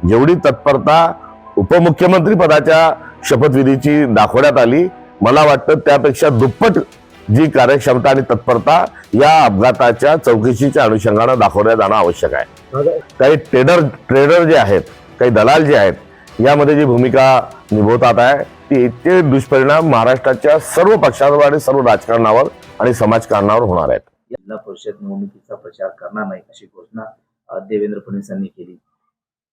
जेवढी तत्परता उपमुख्यमंत्री पदाच्या शपथविधीची दाखवण्यात आली, मला वाटतं त्यापेक्षा दुप्पट जी कार्यक्षमता आणि तत्परता या अपघाताच्या चौकशीच्या अनुषंगाने दाखवण्यात जाणं आवश्यक आहे। काही ट्रेडर जे आहेत, काही दलाल जे आहेत, यामध्ये जी भूमिका निभवतात आहे ते दुष्परिणाम महाराष्ट्राच्या सर्व पक्षांवर आणि सर्व राजकारणावर आणि समाजकारणावर होणार आहेत। जिल्हा परिषद निवडणुकीचा प्रचार करणार नाही अशी घोषणा देवेंद्र फडणवीसांनी केली।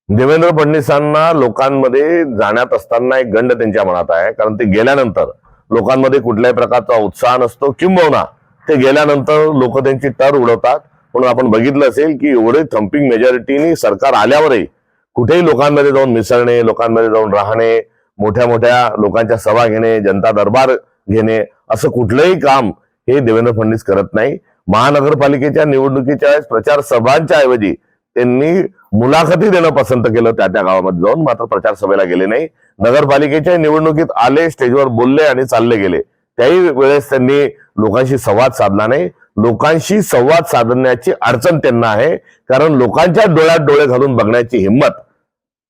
देवेंद्र फडणवीसांना लोकांमध्ये जाण्यात असताना एक गंड त्यांच्या मनात आहे, कारण ते गेल्यानंतर लोकांमध्ये कुठल्याही प्रकारचा उत्साह नसतो, किंबहुना ते गेल्यानंतर लोक त्यांची टर उडवतात। म्हणून आपण बघितलं असेल की एवढे थम्पिंग मेजॉरिटीनी सरकार आल्यावरही कुठेही लोकांमध्ये जाऊन मिसळणे, लोकांमध्ये जाऊन राहणे, मोठ्या मोठ्या लोकांच्या सभा घेणे, जनता दरबार घेणे, असं कुठलंही काम हे देवेंद्र फडणवीस करत नाही। महानगरपालिकेच्या निवडणुकीच्या वेळेस प्रचार सभांच्या ऐवजी त्यांनी मुलाखती देणं पसंत केलं त्या गावामध्ये जाऊन, मात्र प्रचार सभेला गेले नाही। नगरपालिकेच्या निवडणुकीत आले, स्टेजवर बोलले आणि चालले गेले, त्याही वेळेस त्यांनी लोकांशी संवाद साधला नाही। लोकांशी संवाद साधण्याची अडचण त्यांना आहे, कारण लोकांच्या डोळ्यात डोळे घालून बघण्याची हिंमत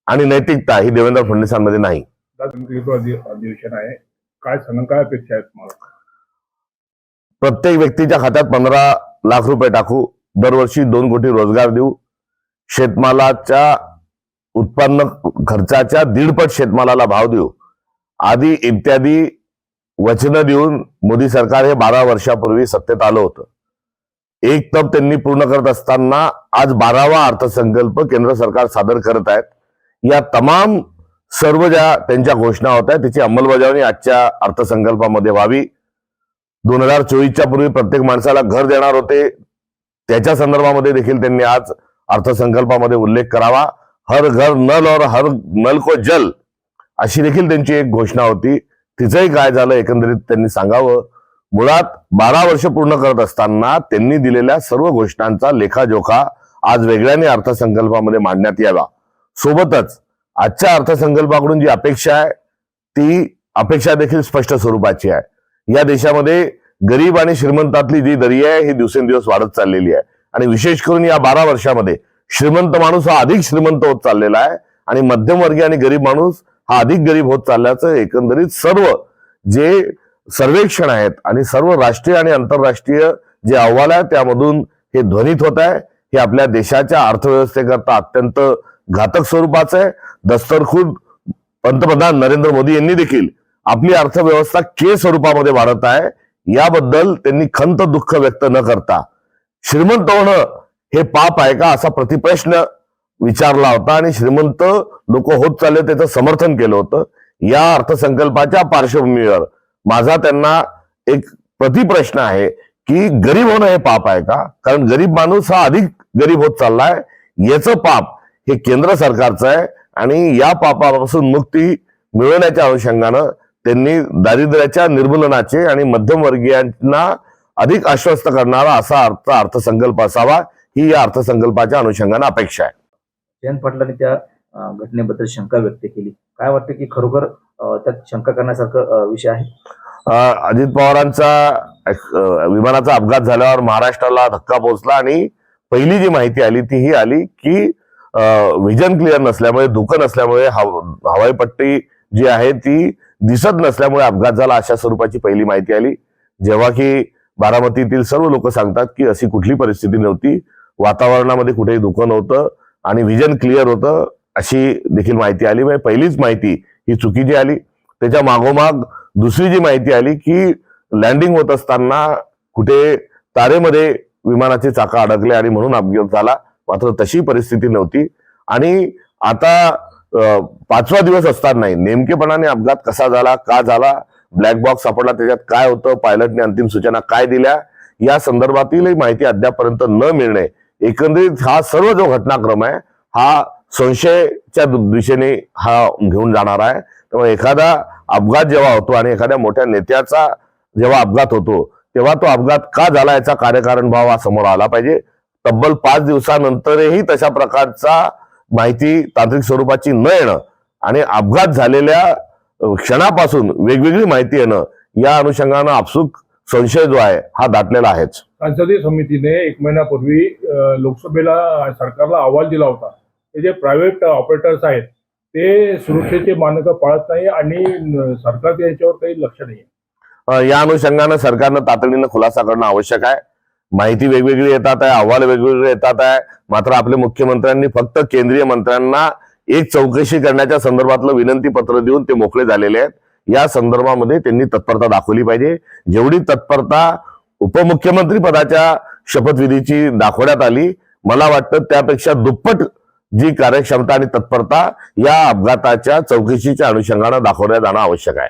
आणि नैतिकता ही देवेंद्र फडणवीसांमध्ये नाही। अधिवेशन आहे, काय सांगा, काय अपेक्षा आहेत तुम्हाला? प्रत्येक व्यक्तीच्या खात्यात 15 लाख रुपये टाकू, दरवर्षी 2 कोटी रोजगार देऊ, शेतमालाच्या उत्पन्न खर्चाच्या 1.5 शेतमालाला भाव देऊ, आदी इत्यादी वचनं देऊन मोदी सरकार हे 12 वर्षापूर्वी सत्तेत आलं होतं। एक तप त्यांनी पूर्ण करत असताना आज 12वा अर्थसंकल्प केंद्र सरकार सादर करत आहेत। या तमाम सर्व ज्या त्यांच्या घोषणा होत्या त्याची अंमलबजावणी आजच्या अर्थसंकल्पामध्ये व्हावी। 2024च्या पूर्वी प्रत्येक माणसाला घर देणार होते, त्याच्या संदर्भामध्ये देखील त्यांनी आज अर्थसंकल्पामध्ये उल्लेख करावा। हर घर नल और हर नल को जल अशी देखील त्यांची एक घोषणा होती, तिचंही काय झालं एकंदरीत त्यांनी सांगावं। मुळात 12 वर्ष पूर्ण करत असताना त्यांनी दिलेल्या सर्व घोषणांचा लेखाजोखा आज वेगळ्याने अर्थसंकल्पामध्ये मांडण्यात यावा। सोबतच आजच्या अर्थसंकल्पाकडून जी अपेक्षा आहे ती अपेक्षा देखील स्पष्ट स्वरूपाची आहे। या देशामध्ये गरीब आणि श्रीमंतातली जी दरी आहे ही दिवसेंदिवस वाढत चाललेली आहे, आणि विशेष करून या 12 वर्षामध्ये श्रीमंत माणूस हा अधिक श्रीमंत होत चाललेला आहे आणि मध्यमवर्गीय आणि गरीब माणूस हा अधिक गरीब होत चालल्याचं एकंदरीत सर्व जे सर्वेक्षण आहेत आणि सर्व राष्ट्रीय आणि आंतरराष्ट्रीय जे अहवाल आहेत त्यामधून हे ध्वनित होत आहे। हे आपल्या देशाच्या अर्थव्यवस्थेकरता अत्यंत घातक स्वरूपाचं आहे। दस्तरखुद पंतप्रधान नरेंद्र मोदी यांनी देखील आपली अर्थव्यवस्था के स्वरूपामध्ये वाढत आहे याबद्दल त्यांनी खंत दुःख व्यक्त न करता श्रीमंत होणं हे पाप आहे का असा प्रतिप्रश्न विचारला होता, आणि श्रीमंत लोक होत चालले त्याचं समर्थन केलं होतं। या अर्थसंकल्पाच्या पार्श्वभूमीवर माझा त्यांना एक प्रतिप्रश्न आहे की गरीब होणं हे पाप आहे का? कारण गरीब माणूस हा अधिक गरीब होत चाललाय, याचं पाप हे केंद्र सरकारचं आहे, आणि या पापापासून मुक्ती मिळवण्याच्या अनुषंगानं त्यांनी दारिद्र्याच्या निर्मूलनाचे आणि मध्यमवर्गीयांना अधिक आश्वस्त करणारा असा अर्थसंकल्प असावा, ही या अर्थसंकल्पाच्या अनुषंगाने अपेक्षा आहे। जयंत पाटलांनी त्या घटनेबद्दल शंका व्यक्त केली, काय वाटतं की खरोखर त्यात शंका करण्यासारखं विषय आहे? अजित पवारांचा विमानाचा अपघात झाल्यावर महाराष्ट्राला धक्का पोहोचला, आणि पहिली जी माहिती आली ती ही आली की व्हिजन क्लिअर नसल्यामुळे, धुकं नसल्यामुळे, हवाई पट्टी जी आहे ती दिसत नसल्यामुळे अपघात झाला, अशा स्वरूपाची पहिली माहिती आली। जेव्हा की बारामतीतील सर्व लोक सांगतात की अशी कुठली परिस्थिती नव्हती, वातावरणामध्ये कुठेही धुकं नव्हतं आणि व्हिजन क्लिअर होतं, अशी देखील माहिती आली। म्हणजे पहिलीच माहिती ही चुकीची आली। त्याच्या मागोमाग दुसरी जी माहिती आली की लँडिंग होत असताना कुठे तारेमध्ये विमानाचे चाका अडकले आणि म्हणून अपघात झाला, मात्र तशी परिस्थिती नव्हती। आणि आता 5वा दिवस असतानाही नेमकेपणाने अपघात कसा झाला, का झाला, ब्लॅक बॉक्स सापडला, त्याच्यात काय होतं, पायलटने अंतिम सूचना काय दिल्या, या संदर्भातील माहिती अद्यापर्यंत न मिळणे, एकंदरीत हा सर्व जो घटनाक्रम आहे हा संशयाच्या दिशेने हा घेऊन जाणार आहे। त्यामुळे एखादा अपघात जेव्हा होतो आणि एखाद्या मोठ्या नेत्याचा जेव्हा अपघात होतो तेव्हा तो अपघात का झाला याचा कार्यकारण भाव हा समोर आला पाहिजे। तब्बल 5 दिवसानंतरही तशा प्रकारचा माहिती तांत्रिक स्वरूपाची न येणं आणि अपघात झालेल्या क्षणापासून वेगवेगळी माहिती येणं, या अनुषंगानं आपसूक संशय जो आहे हा दाटलेला आहेच। संसदीय समितीने 1 महिन्यापूर्वी लोकसभेला सरकारला अहवाल दिला होता हे जे प्रायव्हेट ऑपरेटर्स आहेत ते सुरक्षेचे मानकं पाळत नाही आणि सरकारचं याच्यावर काही लक्ष नाही. या अनुषंगानं सरकारनं तातडीनं खुलासा करणं आवश्यक आहे. माहिती वेगवेगळी येतात आहे, अहवाल वेगवेगळे येतात आहे. मात्र आपल्या मुख्यमंत्र्यांनी फक्त केंद्रीय मंत्र्यांना एक चौकशी करण्याच्या संदर्भातलं विनंती पत्र देऊन ते मोकळे झालेले आहेत. या संदर्भामध्ये त्यांनी तत्परता दाखवली पाहिजे. जेवढी तत्परता उपमुख्यमंत्री पदाच्या शपथविधीची दाखवण्यात आली, मला वाटतं त्यापेक्षा दुप्पट जी कार्यक्षमता आणि तत्परता या अपघाताच्या चौकशीच्या अनुषंगानं दाखवण्यात जाणं आवश्यक आहे.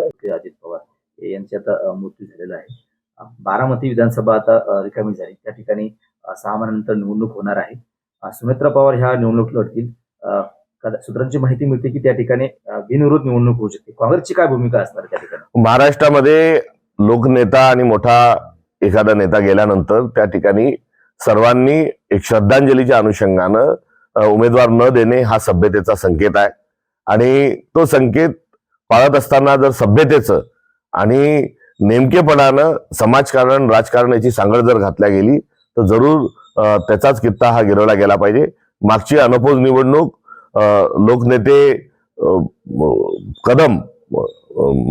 ते अजित पवार यांचे आता मृत्यू झालेला आहे. बारामती विधानसभा आता रिकामी झाली. त्या ठिकाणी 6 महिन्यानंतर निवडणूक होणार आहे. सुनेत्रा पवार ह्या निवडणूक लढतील. सूत्रांची माहिती मिळते की त्या ठिकाणी बिनविरोध निवडणूक होऊ शकते. काँग्रेसची काय भूमिका असणार त्या ठिकाणी? महाराष्ट्रामध्ये लोकनेता आणि मोठा एखादा नेता गेल्यानंतर त्या ठिकाणी सर्वांनी एक श्रद्धांजलीच्या अनुषंगानं उमेदवार न देणे हा सभ्यतेचा संकेत आहे. आणि तो संकेत पाळत असताना जर सभ्यतेचं आणि नेमकेपणानं समाजकारण राजकारण याची सांगड जर घातल्या गेली तर जरूर त्याचाच कित्ता हा गिरवला गेला पाहिजे. मागची अनपोज निवडणूक लोकनेते कदम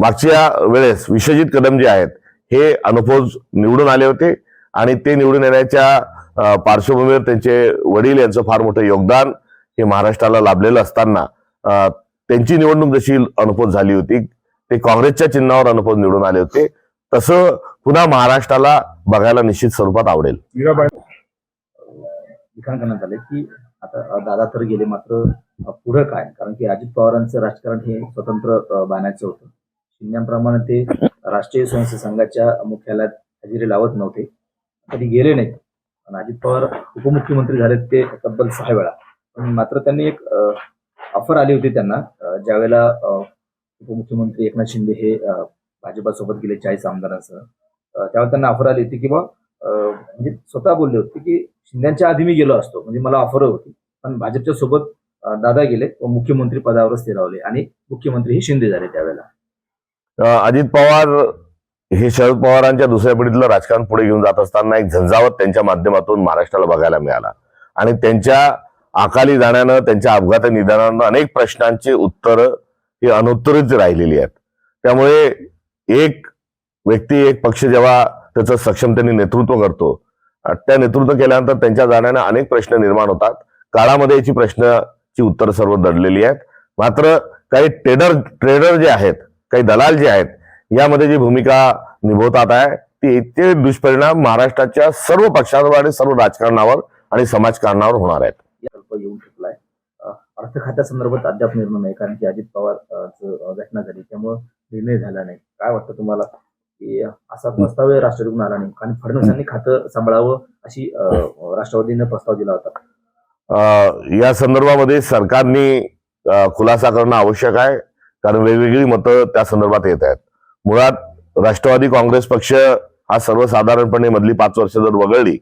मागच्या वेळेस विश्वजित कदम जे आहेत हे अनपोज निवडून आले होते आणि ते निवडून येण्याच्या पार्श्वभूमीवर त्यांचे वडील यांचं फार मोठं योगदान हे महाराष्ट्राला लाभलेलं असताना त्यांची निवडणूक जशी अनपोज झाली होती, ते काँग्रेसच्या चिन्हावर अनपोज निवडून आले होते, तसं पुन्हा महाराष्ट्राला बघायला निश्चित स्वरूपात आवडेल. मीराबाई लिखाण करण्यात आले की आता दादा तर गेले, मात्र पुढे काय? कारण की अजित पवारांचं राजकारण हे स्वतंत्र बाणायचं होतं. शिंद्यांप्रमाणे ते राष्ट्रीय स्वयंसेवक संघाच्या मुख्यालयात हजेरी लावत नव्हते, कधी गेले नाहीत. आणि अजित पवार उपमुख्यमंत्री झाले ते तब्बल 6 वेळा. पण मात्र त्यांनी एक ऑफर आली होती त्यांना, ज्यावेळेला उपमुख्यमंत्री एकनाथ शिंदे हे भाजपासोबत गेले 40 आमदारांसह. त्यावेळेला त्यांना ऑफर आली होती की म्हणजे स्वतः बोलले होते की शिंद्यांच्या आधी मी गेलो असतो, म्हणजे मला ऑफर होती, पण भाजपच्या सोबत दादा गेले व मुख्यमंत्री पदावर स्थिरावले आणि मुख्यमंत्री हे शिंदे झाले त्यावेळेला. अजित पवार हे शरद पवारांच्या दुसऱ्या पिढीतलं राजकारण पुढे घेऊन जात असताना एक झंझावत त्यांच्या माध्यमातून महाराष्ट्राला बघायला मिळाला आणि त्यांच्या अकाली जाण्यानं, त्यांच्या अपघाती निधनानं अनेक प्रश्नांची उत्तरं ही अनुत्तरित राहिलेली आहेत. त्यामुळे एक व्यक्ती, एक पक्ष जेव्हा त्याचं सक्षमतेने नेतृत्व करतो, त्या नेतृत्व केल्यानंतर त्यांच्या जाण्याने अनेक प्रश्न निर्माण होतात. काळामध्ये याची प्रश्नाची उत्तर सर्व दडलेली आहेत. मात्र काही ट्रेडर जे आहेत, काही दलाल जे आहेत, यामध्ये जी भूमिका निभवतात आहे ते दुष्परिणाम महाराष्ट्राच्या सर्व पक्षांवर आणि सर्व राजकारणावर आणि समाजकारणावर होणार आहेत. येऊन ठेवलाय. अर्थ खात्यासंदर्भात अद्याप निर्णय नाही, कारण की अजित पवार घटना झाली त्यामुळे निर्णय झाला नाही. काय वाटतं तुम्हाला की असा प्रस्ताव राष्ट्रवादीतून आला नाही? कारण फडणवीसांनी खातं सांभाळावं अशी राष्ट्रवादीने प्रस्ताव दिला होता. या संदर्भामध्ये सरकारने खुलासा करणं आवश्यक आहे, कारण वेगवेगळी मतं त्या संदर्भात येत आहेत. मुळात राष्ट्रवादी काँग्रेस पक्ष हा सर्वसाधारणपणे मधली 5 वर्ष जर वगळली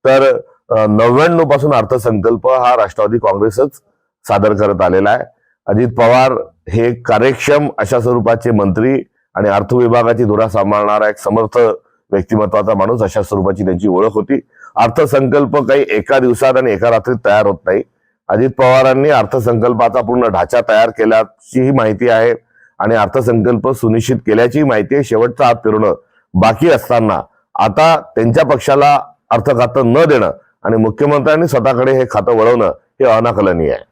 तर 99 पासून अर्थसंकल्प हा राष्ट्रवादी काँग्रेसच सादर करत आलेला आहे. अजित पवार हे कार्यक्षम अशा स्वरूपाचे मंत्री आणि अर्थ विभागाची धुरा सांभाळणारा एक समर्थ व्यक्तिमत्वाचा माणूस अशा स्वरूपाची त्यांची ओळख होती. अर्थसंकल्प काही एका दिवसात आणि एका रात्रीत तयार होत नाही. अजित पवारांनी अर्थसंकल्पाचा पूर्ण ढाचा तयार केल्याचीही माहिती आहे आणि अर्थसंकल्प सुनिश्चित केल्याची माहिती आहे. शेवटचा हात फिरवणं बाकी असताना आता त्यांच्या पक्षाला अर्थ खातं न देणं आणि मुख्यमंत्र्यांनी स्वतःकडे हे खातं वळवणं हे अनाकलनीय आहे.